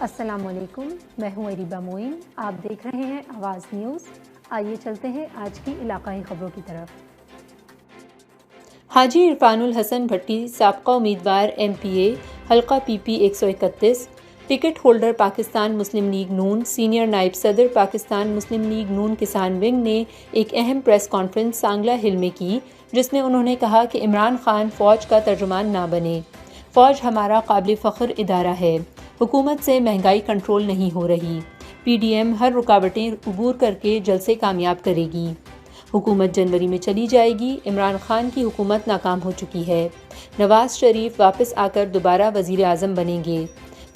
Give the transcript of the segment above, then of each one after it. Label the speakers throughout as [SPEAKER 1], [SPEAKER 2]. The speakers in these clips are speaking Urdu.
[SPEAKER 1] السلام علیکم، میں ہوں اریبہ معین، آپ دیکھ رہے ہیں آواز نیوز۔ آئیے چلتے ہیں آج کی علاقائی خبروں کی طرف۔ حاجی عرفان الحسن بھٹی سابقہ امیدوار ایم پی اے حلقہ پی پی 131، ٹکٹ ہولڈر پاکستان مسلم لیگ نون، سینئر نائب صدر پاکستان مسلم لیگ نون کسان ونگ نے ایک اہم پریس کانفرنس سانگلہ ہل میں کی، جس میں انہوں نے کہا کہ عمران خان فوج کا ترجمان نہ بنے۔ فوج ہمارا قابل فخر ادارہ ہے، حکومت سے مہنگائی کنٹرول نہیں ہو رہی، پی ڈی ایم ہر رکاوٹیں عبور کر کے جلسے کامیاب کرے گی، حکومت جنوری میں چلی جائے گی، عمران خان کی حکومت ناکام ہو چکی ہے، نواز شریف واپس آ کر دوبارہ وزیر اعظم بنیں گے،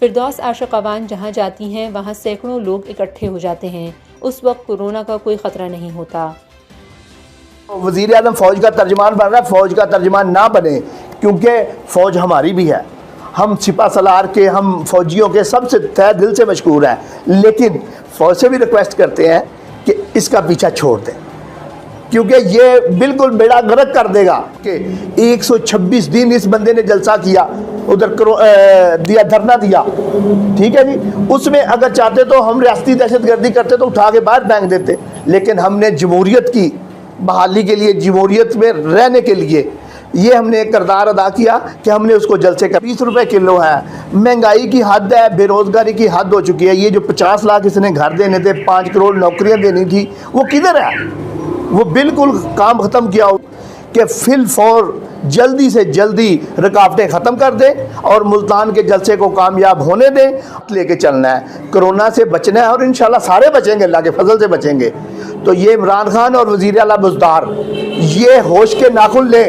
[SPEAKER 1] فردوس عاشق عوان جہاں جاتی ہیں وہاں سینکڑوں لوگ اکٹھے ہو جاتے ہیں، اس وقت کورونا کا کوئی خطرہ نہیں ہوتا۔
[SPEAKER 2] وزیر اعظم فوج کا ترجمان بن رہا ہے، فوج کا ترجمان نہ بنے، کیونکہ فوج ہماری بھی ہے، ہم سپہ سالار کے، ہم فوجیوں کے سب سے تہ دل سے مشکور ہیں، لیکن فوج سے بھی ریکویسٹ کرتے ہیں کہ اس کا پیچھا چھوڑ دیں، کیونکہ یہ بالکل بیڑا غرق کر دے گا کہ 126 دن اس بندے نے جلسہ کیا، ادھر دیا دھرنا دیا، ٹھیک ہے جی، اس میں اگر چاہتے تو ہم ریاستی دہشت گردی کرتے تو اٹھا کے باہر پھینک دیتے، لیکن ہم نے جمہوریت کی بحالی کے لیے، جمہوریت میں رہنے کے لیے یہ ہم نے ایک کردار ادا کیا کہ ہم نے اس کو جلسے کا 20 روپے کلو ہے، مہنگائی کی حد ہے، بے روزگاری کی حد ہو چکی ہے، یہ جو 50 لاکھ اس نے گھر دینے تھے، 5 کروڑ نوکریاں دینی تھی، وہ کدھر ہے؟ وہ بالکل کام ختم کیا ہو کہ فی الفور جلدی سے جلدی رکاوٹیں ختم کر دیں اور ملتان کے جلسے کو کامیاب ہونے دیں، لے کے چلنا ہے، کرونا سے بچنا ہے، اور انشاءاللہ سارے بچیں گے، اللہ کے فضل سے بچیں گے۔ تو یہ عمران خان اور وزیر اعلیٰ بزدار یہ ہوش کے ناخن لیں۔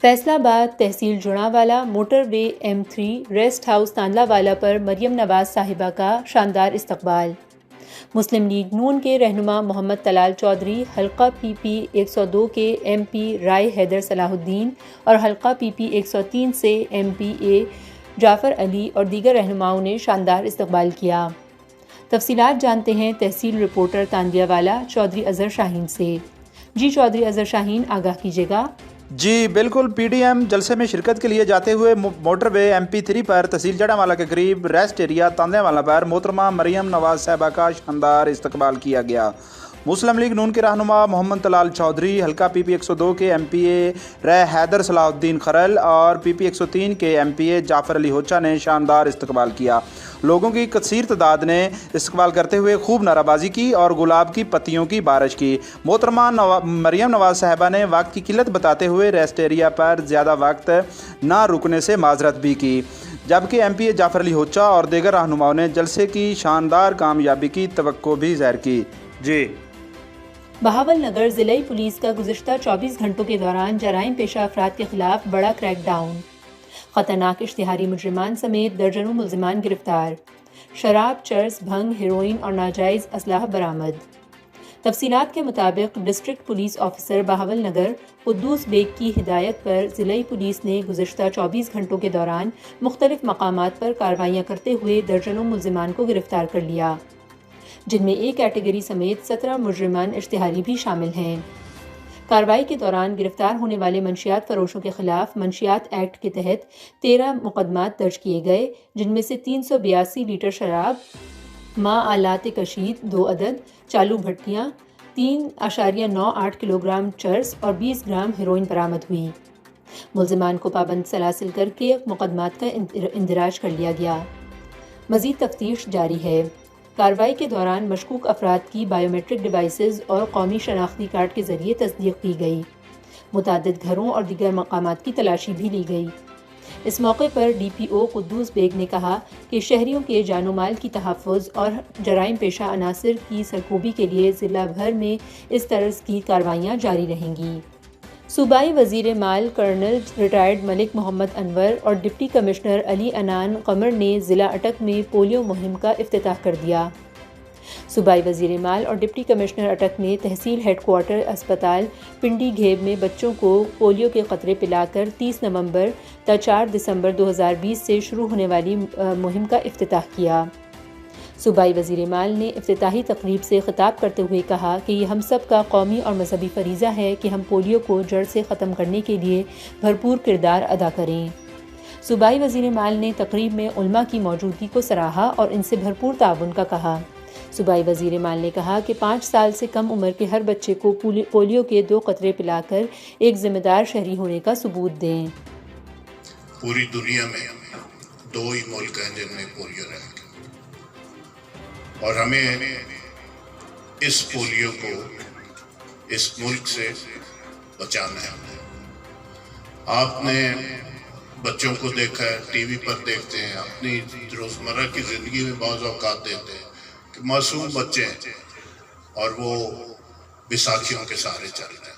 [SPEAKER 1] فیصل آباد تحصیل جڑاوالا موٹر وے M3 ریسٹ ہاؤس تانلہ والا پر مریم نواز صاحبہ کا شاندار استقبال۔ مسلم لیگ نون کے رہنما محمد طلال چودھری، حلقہ پی پی 102 کے ایم پی رائے حیدر صلاح الدین اور حلقہ پی پی 103 سے ایم پی اے جعفر علی اور دیگر رہنماؤں نے شاندار استقبال کیا۔ تفصیلات جانتے ہیں تحصیل رپورٹر تاندیا والا چودھری اظہر شاہین سے۔ جی چودھری اظہر شاہین، آگاہ کیجیے گا۔
[SPEAKER 3] جی بالکل، پی ڈی ایم جلسے میں شرکت کے لیے جاتے ہوئے موٹر وے MP3 پر تحصیل جڑاوالا کے قریب ریسٹ ایریا تاندیا والا پر محترمہ مریم نواز صاحبہ کا شاندار استقبال کیا گیا۔ مسلم لیگ نون کے رہنما محمد طلال چودھری، حلقہ پی پی 102 کے ایم پی اے رائے حیدر صلاح الدین خرل اور پی پی 103 کے ایم پی اے جعفر علی ہوچا نے شاندار استقبال کیا۔ لوگوں کی کثیر تعداد نے استقبال کرتے ہوئے خوب نعرہ بازی کی اور گلاب کی پتیوں کی بارش کی۔ محترمہ مریم نواز صاحبہ نے وقت کی قلت بتاتے ہوئے ریسٹ ایریا پر زیادہ وقت نہ رکنے سے معذرت بھی کی، جبکہ ایم پی اے جعفر علی ہوچا اور دیگر رہنماؤں نے جلسے کی شاندار کامیابی کی توقع بھی ظاہر کی۔ جی
[SPEAKER 1] بہاول نگر ضلعی پولیس کا گزشتہ 24 گھنٹوں کے دوران جرائم پیشہ افراد کے خلاف بڑا کریک ڈاؤن، خطرناک اشتہاری مجرمان سمیت درجنوں ملزمان گرفتار، شراب، چرس، بھنگ، ہیروئن اور ناجائز اسلحہ برآمد۔ تفصیلات کے مطابق district police officer Bahawalnagar Quddus Baig کی ہدایت پر ضلعی پولیس نے گزشتہ 24 گھنٹوں کے دوران مختلف مقامات پر کارروائیاں کرتے ہوئے درجنوں ملزمان کو گرفتار کر لیا، جن میں ایک کیٹیگری سمیت 17 مجرمان اشتہاری بھی شامل ہیں۔ کارروائی کے دوران گرفتار ہونے والے منشیات فروشوں کے خلاف منشیات ایکٹ کے تحت 13 مقدمات درج کیے گئے، جن میں سے 382 لیٹر شراب، ماء آلات کشید 2 عدد، چالو بھٹیاں، 3.98 کلو گرام چرس اور 20 گرام ہیروئن برآمد ہوئی۔ ملزمان کو پابند سلاسل کر کے مقدمات کا اندراج کر لیا گیا۔ مزید تفتیش جاری ہے۔ کارروائی کے دوران مشکوک افراد کی بائیو میٹرک ڈیوائسز اور قومی شناختی کارڈ کے ذریعے تصدیق کی گئی۔ متعدد گھروں اور دیگر مقامات کی تلاشی بھی لی گئی۔ اس موقع پر ڈی پی او قدوس بیگ نے کہا کہ شہریوں کے جان و مال کی تحفظ اور جرائم پیشہ عناصر کی سرکوبی کے لیے ضلع بھر میں اس طرز کی کارروائیاں جاری رہیں گی۔ صوبائی وزیر مال کرنل ریٹائرڈ ملک محمد انور اور ڈپٹی کمشنر علی عنان قمر نے ضلع اٹک میں پولیو مہم کا افتتاح کر دیا۔ صوبائی وزیر مال اور ڈپٹی کمشنر اٹک نے تحصیل ہیڈ کوارٹر اسپتال پنڈی گھیب میں بچوں کو پولیو کے قطرے پلا کر 30 نومبر تا 4 دسمبر 2020 سے شروع ہونے والی مہم کا افتتاح کیا۔ صوبائی وزیر مال نے افتتاحی تقریب سے خطاب کرتے ہوئے کہا کہ یہ ہم سب کا قومی اور مذہبی فریضہ ہے کہ ہم پولیو کو جڑ سے ختم کرنے کے لیے بھرپور کردار ادا کریں۔ صوبائی وزیر مال نے تقریب میں علماء کی موجودگی کو سراہا اور ان سے بھرپور تعاون کا کہا۔ صوبائی وزیر مال نے کہا کہ 5 سال سے کم عمر کے ہر بچے کو پولیو کے 2 قطرے پلا کر ایک ذمہ دار شہری ہونے کا ثبوت دیں۔
[SPEAKER 4] پوری دنیا میں 2 ہی ملک ہیں جن میں پولیو رہ گیا اور ہمیں اس پولیو کو اس ملک سے بچانا ہے۔ آپ نے بچوں کو دیکھا ہے، ٹی وی پر دیکھتے ہیں، اپنی روزمرہ کی زندگی میں بعض اوقات دیتے ہیں کہ معصوم بچے ہیں اور وہ بیساکھیوں کے سہارے چل رہے ہیں۔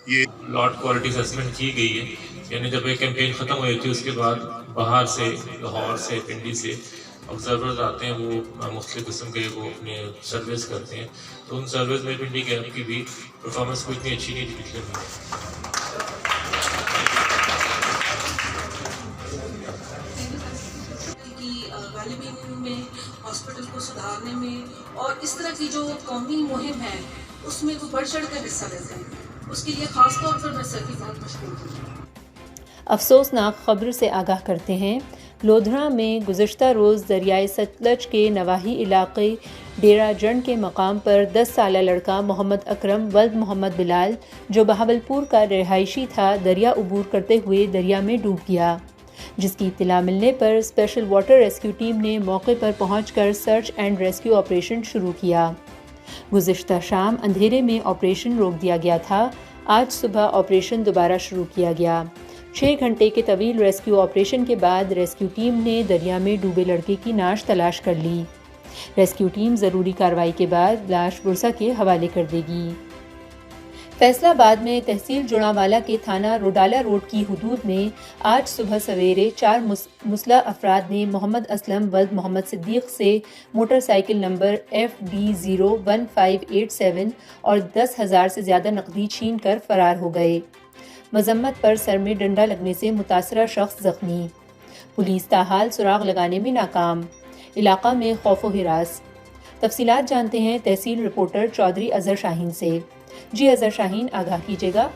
[SPEAKER 4] یہ
[SPEAKER 5] لاٹ کوالٹی اسسمنٹ کی گئی ہے، یعنی جب ایک کیمپین ختم ہوئی تھی اس کے بعد باہر سے، لاہور سے، پنڈی سے آبزرورز آتے ہیں، وہ مختلف قسم کے وہ اپنے سرویز کرتے ہیں، تو ان سرویز میں پنڈی کیمپ کی بھی پرفارمنس کوئی اتنی اچھی نہیں تھی پچھلے
[SPEAKER 6] غالباً میں ہاسپٹل کو سدھارنے میں اور اس طرح کی جو قومی مہم ہے اس میں وہ بڑھ چڑھ کر حصہ لیتے ہیں، اس کے لیے خاص طور پر میں سر کی بہت مشکور ہوں۔
[SPEAKER 1] افسوسناک خبر سے آگاہ کرتے ہیں، لودھرا میں گزشتہ روز دریائے ستلج کے نواحی علاقے ڈیرہ جنڈ کے مقام پر 10 سالہ لڑکا محمد اکرم ولد محمد بلال جو بہاولپور کا رہائشی تھا، دریا عبور کرتے ہوئے دریا میں ڈوب گیا، جس کی اطلاع ملنے پر اسپیشل واٹر ریسکیو ٹیم نے موقع پر پہنچ کر سرچ اینڈ ریسکیو آپریشن شروع کیا۔ گزشتہ شام اندھیرے میں آپریشن روک دیا گیا تھا، آج صبح آپریشن دوبارہ شروع کیا گیا۔ 6 گھنٹے کے طویل ریسکیو آپریشن کے بعد ریسکیو ٹیم نے دریا میں ڈوبے لڑکے کی نعش تلاش کر لی۔ ریسکیو ٹیم ضروری کارروائی کے بعد لاش برسا کے حوالے کر دے گی۔ فیصل آباد میں تحصیل جڑاوالا کے تھانہ روڈالہ روڈ کی حدود میں آج صبح سویرے 4 مسلح افراد نے محمد اسلم ولد محمد صدیق سے موٹر سائیکل نمبر FD01587 اور 10,000 سے زیادہ نقدی چھین کر فرار ہو گئے۔ مذمت پر سر میں ڈنڈا لگنے سے متاثرہ شخص زخمی، پولیس تاحال سراغ لگانے میں ناکام، علاقہ میں خوف و ہراس۔ تفصیلات جانتے ہیں تحصیل رپورٹر چودھری اظہر شاہین سے۔ جی اظہر شاہین، آگاہ کیجیے گا۔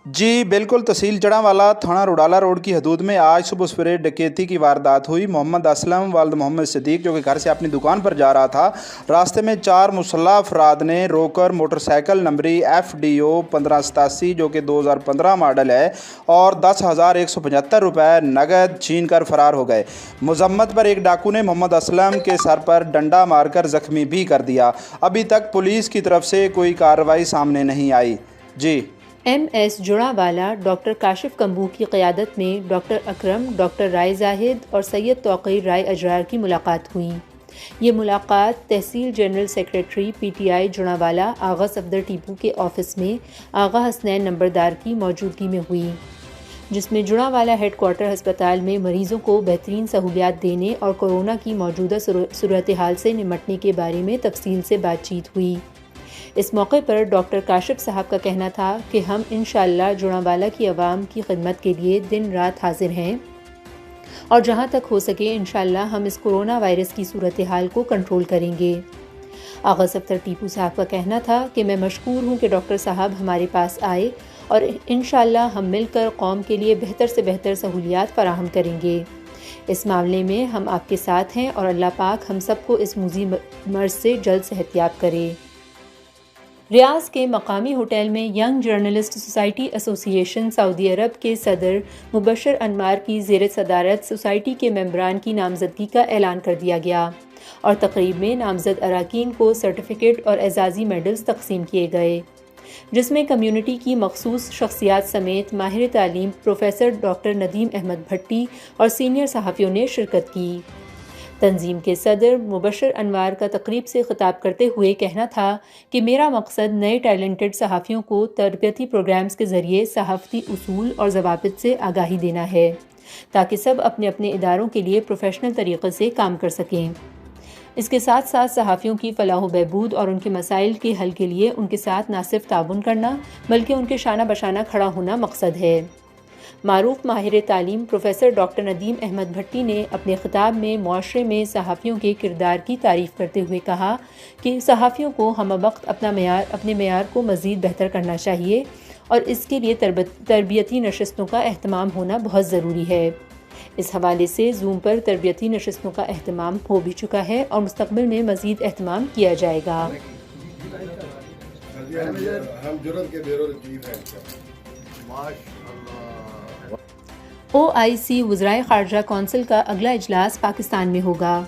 [SPEAKER 3] جی بالکل، تحصیل جڑاوالا تھانہ روڈالہ روڈ کی حدود میں آج صبح سویرے ڈکیتی کی واردات ہوئی۔ محمد اسلم والد محمد صدیق جو کہ گھر سے اپنی دکان پر جا رہا تھا، راستے میں 4 مسلح افراد نے روک کر موٹر سائیکل نمبری FDO1587 جو کہ 2015 ماڈل ہے اور 10,175 روپے نقد چھین کر فرار ہو گئے۔ مذمت پر ایک ڈاکو نے محمد اسلم کے سر پر ڈنڈا مار کر زخمی بھی کر دیا۔ ابھی تک پولیس کی طرف سے کوئی کارروائی سامنے نہیں آئی۔ جی
[SPEAKER 1] MS جڑاوالا ڈاکٹر کاشف کمبو کی قیادت میں ڈاکٹر اکرم، ڈاکٹر رائے زاہد اور سید توقیر رائے اجرار کی ملاقات ہوئی۔ یہ ملاقات تحصیل جنرل سیکریٹری PTI جڑاوالا آغا صفدر ٹیپو کے آفس میں آغا حسنین نمبردار کی موجودگی میں ہوئی، جس میں جڑاوالا ہیڈ کوارٹر ہسپتال میں مریضوں کو بہترین سہولیات دینے اور کورونا کی موجودہ صورتحال سے نمٹنے کے بارے میں تفصیل سے بات چیت ہوئی۔ اس موقع پر ڈاکٹر کاشف صاحب کا کہنا تھا کہ ہم انشاءاللہ جڑاوالا کی عوام کی خدمت کے لیے دن رات حاضر ہیں اور جہاں تک ہو سکے انشاءاللہ ہم اس کورونا وائرس کی صورتحال کو کنٹرول کریں گے۔ آغا صفدر ٹیپو صاحب کا کہنا تھا کہ میں مشکور ہوں کہ ڈاکٹر صاحب ہمارے پاس آئے اور انشاءاللہ ہم مل کر قوم کے لیے بہتر سے بہتر سہولیات فراہم کریں گے۔ اس معاملے میں ہم آپ کے ساتھ ہیں اور اللہ پاک ہم سب کو اس موذی مرض سے جلد صحت یاب کرے۔ ریاض کے مقامی ہوٹل میں ینگ جرنلسٹ سوسائٹی ایسوسی ایشن سعودی عرب کے صدر مبشر انمار کی زیر صدارت سوسائٹی کے ممبران کی نامزدگی کا اعلان کر دیا گیا اور تقریب میں نامزد اراکین کو سرٹیفکیٹ اور اعزازی میڈلز تقسیم کیے گئے، جس میں کمیونٹی کی مخصوص شخصیات سمیت ماہر تعلیم پروفیسر ڈاکٹر ندیم احمد بھٹی اور سینئر صحافیوں نے شرکت کی۔ تنظیم کے صدر مبشر انوار کا تقریب سے خطاب کرتے ہوئے کہنا تھا کہ میرا مقصد نئے ٹیلنٹڈ صحافیوں کو تربیتی پروگرامز کے ذریعے صحافتی اصول اور ضوابط سے آگاہی دینا ہے تاکہ سب اپنے اپنے اداروں کے لیے پروفیشنل طریقے سے کام کر سکیں۔ اس کے ساتھ ساتھ صحافیوں کی فلاح و بہبود اور ان کے مسائل کے حل کے لیے ان کے ساتھ نہ صرف تعاون کرنا بلکہ ان کے شانہ بشانہ کھڑا ہونا مقصد ہے۔ معروف ماہر تعلیم پروفیسر ڈاکٹر ندیم احمد بھٹی نے اپنے خطاب میں معاشرے میں صحافیوں کے کردار کی تعریف کرتے ہوئے کہا کہ صحافیوں کو ہم وقت اپنے معیار کو مزید بہتر کرنا چاہیے اور اس کے لیے تربیتی نشستوں کا اہتمام ہونا بہت ضروری ہے۔ اس حوالے سے زوم پر تربیتی نشستوں کا اہتمام ہو بھی چکا ہے اور مستقبل میں مزید اہتمام کیا جائے گا۔ OIC وزرائے خارجہ کونسل کا اگلا اجلاس پاکستان میں ہوگا۔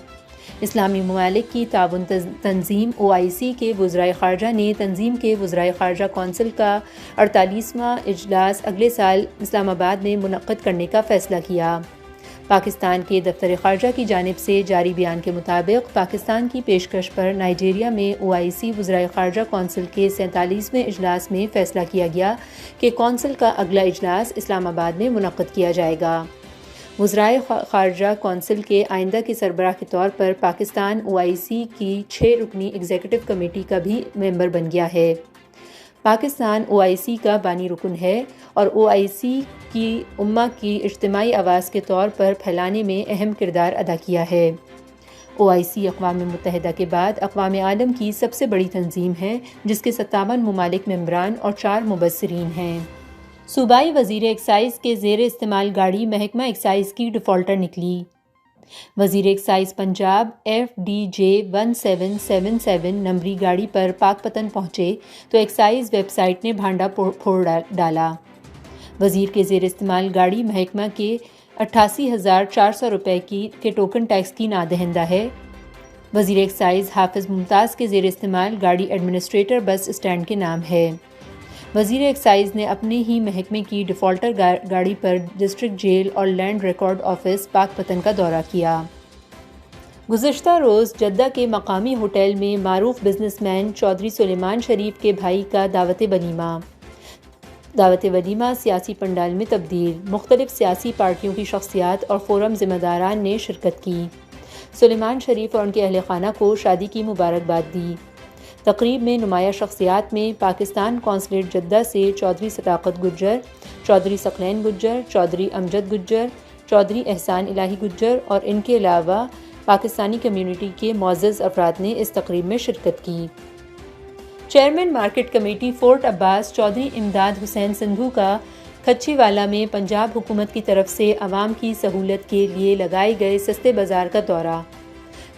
[SPEAKER 1] اسلامی ممالک کی تعاون تنظیم OIC کے وزرائے خارجہ نے تنظیم کے وزرائے خارجہ کونسل کا 48واں اجلاس اگلے سال اسلام آباد میں منعقد کرنے کا فیصلہ کیا۔ پاکستان کے دفتر خارجہ کی جانب سے جاری بیان کے مطابق پاکستان کی پیشکش پر نائجیریا میں OIC وزرائے خارجہ کونسل کے 47ویں اجلاس میں فیصلہ کیا گیا کہ کونسل کا اگلا اجلاس اسلام آباد میں منعقد کیا جائے گا۔ وزرائے خارجہ کونسل کے آئندہ کے سربراہ کے طور پر پاکستان OIC کی 6 رکنی ایگزیکٹو کمیٹی کا بھی ممبر بن گیا ہے۔ پاکستان OIC کا بانی رکن ہے اور OIC کی امہ کی اجتماعی آواز کے طور پر پھیلانے میں اہم کردار ادا کیا ہے۔ OIC اقوام متحدہ کے بعد اقوام عالم کی سب سے بڑی تنظیم ہے جس کے 57 ممالک ممبران اور 4 مبصرین ہیں۔ صوبائی وزیر ایکسائز کے زیر استعمال گاڑی محکمہ ایکسائز کی ڈیفالٹر نکلی۔ وزیر ایکسائز پنجاب FDJ 1777 نمبری گاڑی پر پاک پتن پہنچے تو ایکسائز ویب سائٹ نے بھانڈا پھوڑ ڈالا۔ وزیر کے زیر استعمال گاڑی محکمہ کے 88,400 روپے کے ٹوکن ٹیکس کی نادہندہ ہے۔ وزیر ایکسائز حافظ ممتاز کے زیر استعمال گاڑی ایڈمنسٹریٹر بس اسٹینڈ کے نام ہے۔ وزیر ایکسائز نے اپنے ہی محکمے کی ڈیفالٹر گاڑی پر ڈسٹرکٹ جیل اور لینڈ ریکارڈ آفس پاک پتن کا دورہ کیا۔ گزشتہ روز جدہ کے مقامی ہوٹل میں معروف بزنس مین چودھری سلیمان شریف کے بھائی کا دعوت ولیمہ سیاسی پنڈال میں تبدیل، مختلف سیاسی پارٹیوں کی شخصیات اور فورم ذمہ داران نے شرکت کی۔ سلیمان شریف اور ان کے اہل خانہ کو شادی کی مبارکباد دی۔ تقریب میں نمایاں شخصیات میں پاکستان قونصلیٹ جدہ سے چودھری صداقت گجر، چودھری ثقلین گجر، چودھری امجد گجر، چودھری احسان الہی گجر اور ان کے علاوہ پاکستانی کمیونٹی کے معزز افراد نے اس تقریب میں شرکت کی۔ چیئرمین مارکیٹ کمیٹی فورٹ عباس چودھری امداد حسین سندھو کا کھچی والا میں پنجاب حکومت کی طرف سے عوام کی سہولت کے لیے لگائے گئے سستے بازار کا دورہ۔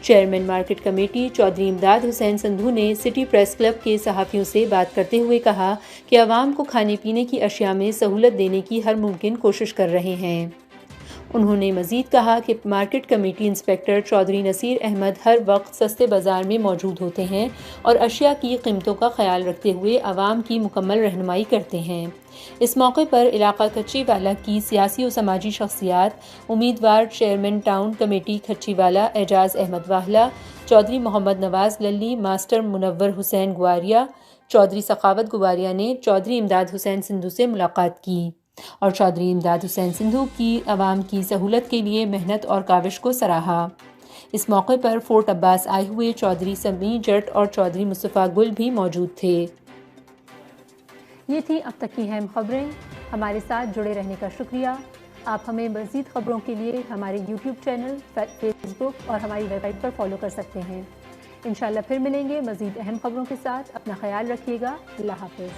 [SPEAKER 1] چیئرمین مارکیٹ کمیٹی چودھری امداد حسین سندھو نے سٹی پریس کلب کے صحافیوں سے بات کرتے ہوئے کہا کہ عوام کو کھانے پینے کی اشیاء میں سہولت دینے کی ہر ممکن کوشش کر رہے ہیں۔ انہوں نے مزید کہا کہ market committee inspector Chaudhry Naseer Ahmad ہر وقت سستے بازار میں موجود ہوتے ہیں اور اشیاء کی قیمتوں کا خیال رکھتے ہوئے عوام کی مکمل رہنمائی کرتے ہیں۔ اس موقع پر علاقہ کھچی والا کی سیاسی و سماجی شخصیات امیدوار چیئرمین ٹاؤن کمیٹی کھچی والا اعجاز احمد واہلہ، چودھری محمد نواز للی، ماسٹر منور حسین گواریا، چودھری سخاوت گواریا نے چودھری امداد حسین سندھو سے ملاقات کی اور چودھری امداد حسین سندھو کی عوام کی سہولت کے لیے محنت اور کاوش کو سراہا۔ اس موقع پر فورٹ عباس آئے ہوئے چودھری سمیع جٹ اور چودھری مصطفیٰ گل بھی موجود تھے۔ یہ تھی اب تک کی اہم خبریں۔ ہمارے ساتھ جڑے رہنے کا شکریہ۔ آپ ہمیں مزید خبروں کے لیے ہمارے YouTube چینل، فیس بک اور ہماری ویب سائٹ پر فالو کر سکتے ہیں۔ انشاءاللہ پھر ملیں گے مزید اہم خبروں کے ساتھ۔ اپنا خیال رکھیے گا۔ اللہ حافظ۔